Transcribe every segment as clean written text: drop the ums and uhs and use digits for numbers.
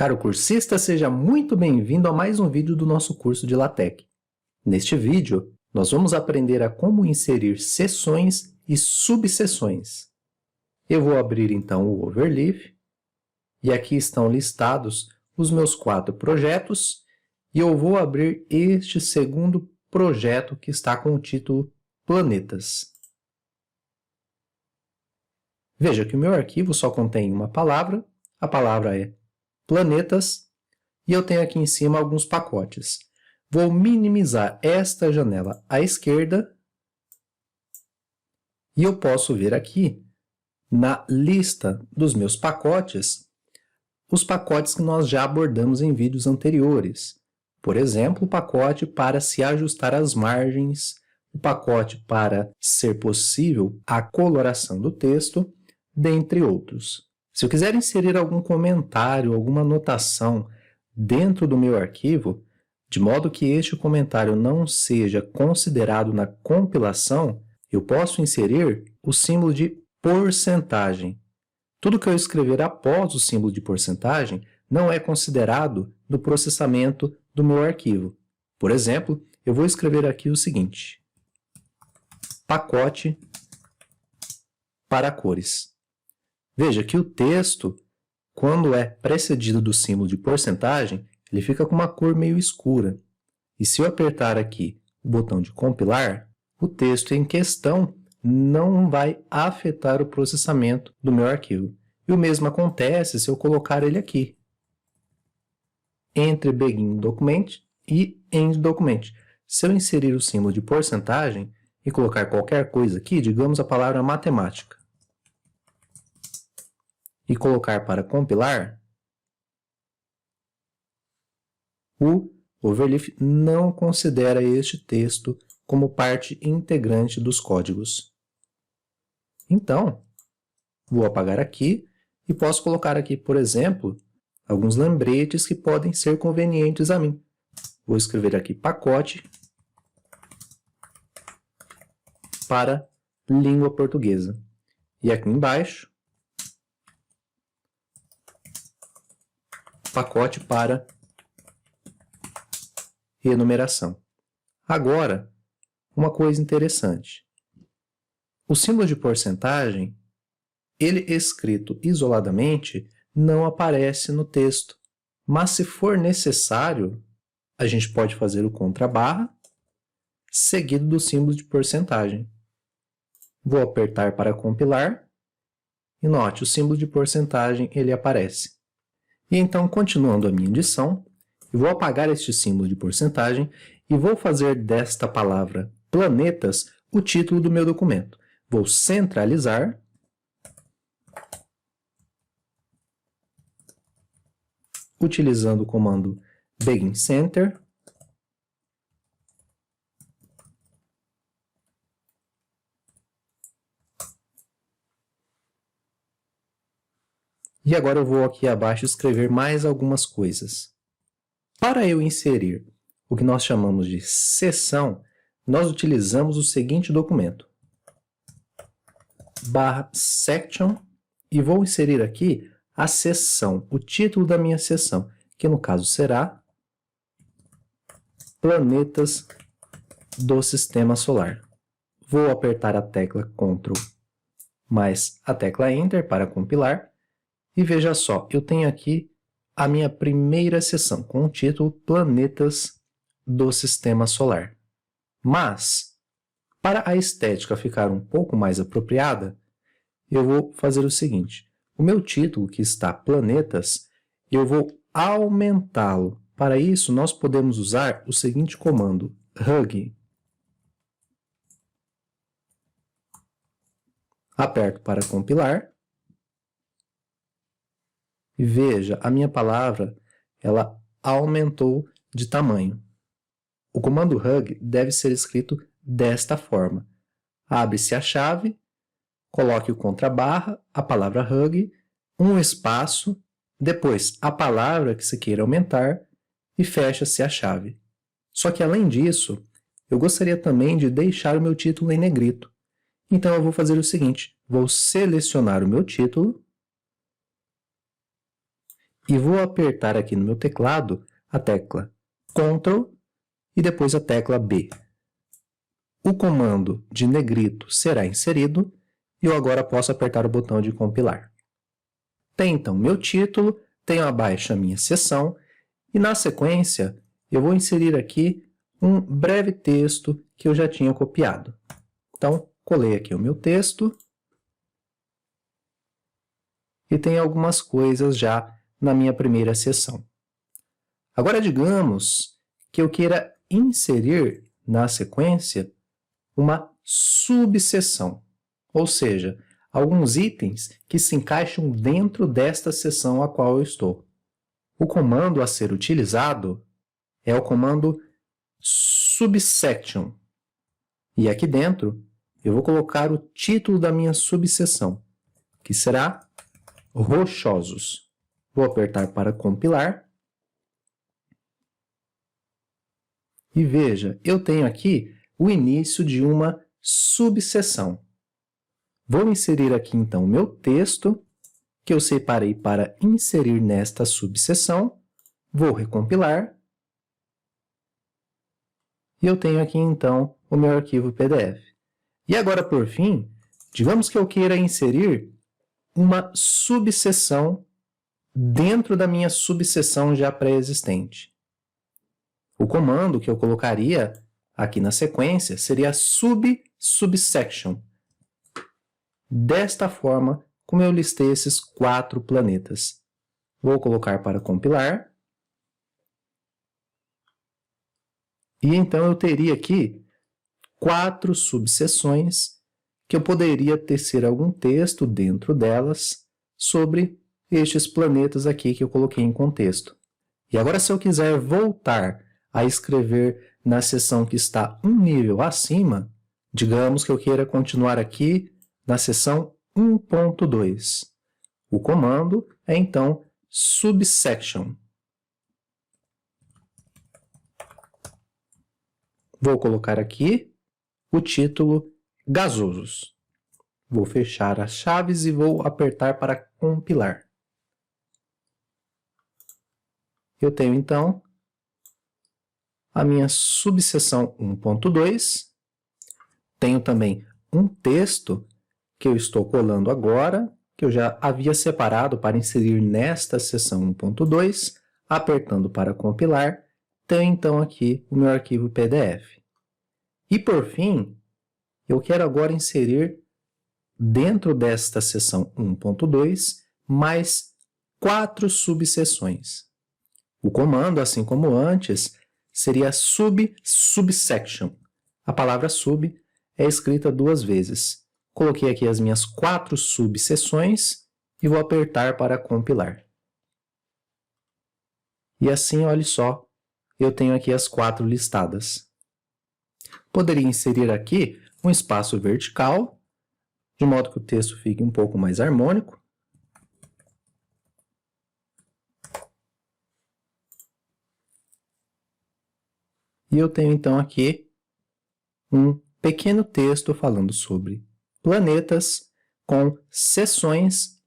Caro cursista, seja muito bem-vindo a mais um vídeo do nosso curso de LaTeX. Neste vídeo, nós vamos aprender a como inserir seções e subseções. Eu vou abrir então o Overleaf, e aqui estão listados os meus 4 projetos, e eu vou abrir este segundo projeto que está com o título Planetas. Veja que o meu arquivo só contém uma palavra, a palavra é Planetas, e eu tenho aqui em cima alguns pacotes. Vou minimizar esta janela à esquerda e eu posso ver aqui na lista dos meus pacotes os pacotes que nós já abordamos em vídeos anteriores. Por exemplo, o pacote para se ajustar as margens, o pacote para ser possível a coloração do texto, dentre outros. Se eu quiser inserir algum comentário, alguma anotação dentro do meu arquivo, de modo que este comentário não seja considerado na compilação, eu posso inserir o símbolo de porcentagem. Tudo que eu escrever após o símbolo de porcentagem não é considerado no processamento do meu arquivo. Por exemplo, eu vou escrever aqui o seguinte: pacote para cores. Veja que o texto, quando é precedido do símbolo de porcentagem, ele fica com uma cor meio escura. E se eu apertar aqui o botão de compilar, o texto em questão não vai afetar o processamento do meu arquivo. E o mesmo acontece se eu colocar ele aqui, entre Begin Document e End Document. Se eu inserir o símbolo de porcentagem e colocar qualquer coisa aqui, digamos a palavra matemática, e colocar para compilar, o Overleaf não considera este texto como parte integrante dos códigos. Então, vou apagar aqui e posso colocar aqui, por exemplo, alguns lembretes que podem ser convenientes a mim. Vou escrever aqui pacote para língua portuguesa. E aqui embaixo, pacote para enumeração. Agora, uma coisa interessante. O símbolo de porcentagem, ele escrito isoladamente, não aparece no texto. Mas se for necessário, a gente pode fazer o contrabarra, seguido do símbolo de porcentagem. Vou apertar para compilar, e note, o símbolo de porcentagem ele aparece. E então, continuando a minha edição, eu vou apagar este símbolo de porcentagem e vou fazer desta palavra planetas o título do meu documento. Vou centralizar, utilizando o comando Begin Center, e agora eu vou aqui abaixo escrever mais algumas coisas. Para eu inserir o que nós chamamos de seção, nós utilizamos o seguinte documento, /section, e vou inserir aqui a seção, o título da minha seção, que no caso será Planetas do Sistema Solar. Vou apertar a tecla Ctrl mais a tecla Enter para compilar. E veja só, eu tenho aqui a minha primeira seção com o título Planetas do Sistema Solar. Mas, para a estética ficar um pouco mais apropriada, eu vou fazer o seguinte. O meu título, que está Planetas, eu vou aumentá-lo. Para isso, nós podemos usar o seguinte comando, Hug. Aperto para compilar. E veja, a minha palavra, ela aumentou de tamanho. O comando Hug deve ser escrito desta forma. Abre-se a chave, coloque o contrabarra, a palavra Hug, um espaço, depois a palavra que se queira aumentar e fecha-se a chave. Só que além disso, eu gostaria também de deixar o meu título em negrito. Então eu vou fazer o seguinte, vou selecionar o meu título, e vou apertar aqui no meu teclado a tecla Ctrl e depois a tecla B. O comando de negrito será inserido e eu agora posso apertar o botão de compilar. Tem então meu título, tenho abaixo a minha seção e na sequência eu vou inserir aqui um breve texto que eu já tinha copiado. Então, colei aqui o meu texto e tem algumas coisas já na minha primeira seção. Agora, digamos que eu queira inserir na sequência uma subseção, ou seja, alguns itens que se encaixam dentro desta seção a qual eu estou. O comando a ser utilizado é o comando subsection. E aqui dentro eu vou colocar o título da minha subseção, que será rochosos. Vou apertar para compilar. E veja, eu tenho aqui o início de uma subseção. Vou inserir aqui então o meu texto, que eu separei para inserir nesta subseção. Vou recompilar. E eu tenho aqui então o meu arquivo PDF. E agora, por fim, digamos que eu queira inserir uma subseção dentro da minha subseção já pré-existente. O comando que eu colocaria aqui na sequência seria subsection. Desta forma, como eu listei esses 4 planetas. Vou colocar para compilar. E então eu teria aqui 4 subseções que eu poderia tecer algum texto dentro delas sobre estes planetas aqui que eu coloquei em contexto. E agora, se eu quiser voltar a escrever na seção que está um nível acima, digamos que eu queira continuar aqui na seção 1.2. O comando é, então, subsection. Vou colocar aqui o título gasosos. Vou fechar as chaves e vou apertar para compilar. Eu tenho, então, a minha subseção 1.2. Tenho também um texto que eu estou colando agora, que eu já havia separado para inserir nesta seção 1.2, apertando para compilar. Tenho, então, aqui o meu arquivo PDF. E, por fim, eu quero agora inserir dentro desta seção 1.2 mais 4 subseções. O comando, assim como antes, seria subsection. A palavra sub é escrita 2 vezes. Coloquei aqui as minhas 4 subseções e vou apertar para compilar. E assim, olhe só, eu tenho aqui as 4 listadas. Poderia inserir aqui um espaço vertical, de modo que o texto fique um pouco mais harmônico. E eu tenho, então, aqui um pequeno texto falando sobre planetas com seções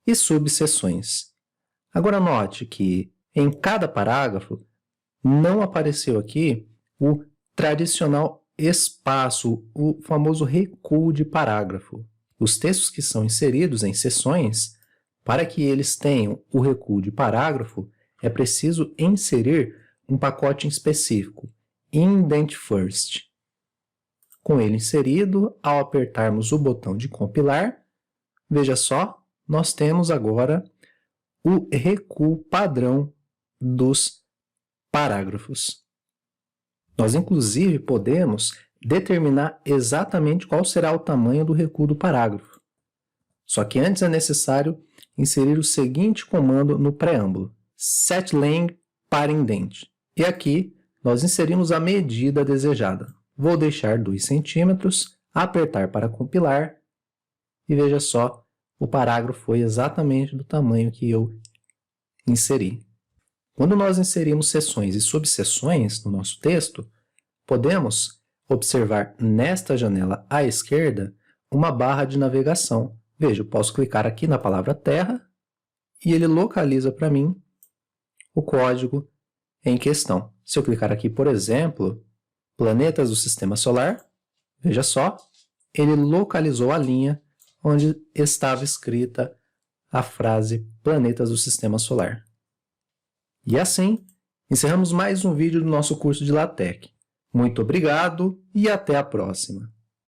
e subseções. Agora, note que em cada parágrafo não apareceu aqui o tradicional espaço, o famoso recuo de parágrafo. Os textos que são inseridos em seções, para que eles tenham o recuo de parágrafo, é preciso inserir um pacote específico, Indent First. Com ele inserido, ao apertarmos o botão de compilar, veja só, nós temos agora o recuo padrão dos parágrafos. Nós, inclusive, podemos determinar exatamente qual será o tamanho do recuo do parágrafo. Só que antes é necessário inserir o seguinte comando no preâmbulo, setLang para indent. E aqui nós inserimos a medida desejada. Vou deixar 2 centímetros, apertar para compilar e veja só, o parágrafo foi exatamente do tamanho que eu inseri. Quando nós inserimos seções e subseções no nosso texto, podemos observar nesta janela à esquerda uma barra de navegação. Veja, eu posso clicar aqui na palavra terra e ele localiza para mim o código em questão. Se eu clicar aqui, por exemplo, planetas do Sistema Solar, veja só, ele localizou a linha onde estava escrita a frase planetas do Sistema Solar. E assim, encerramos mais um vídeo do nosso curso de LaTeX. Muito obrigado e até a próxima!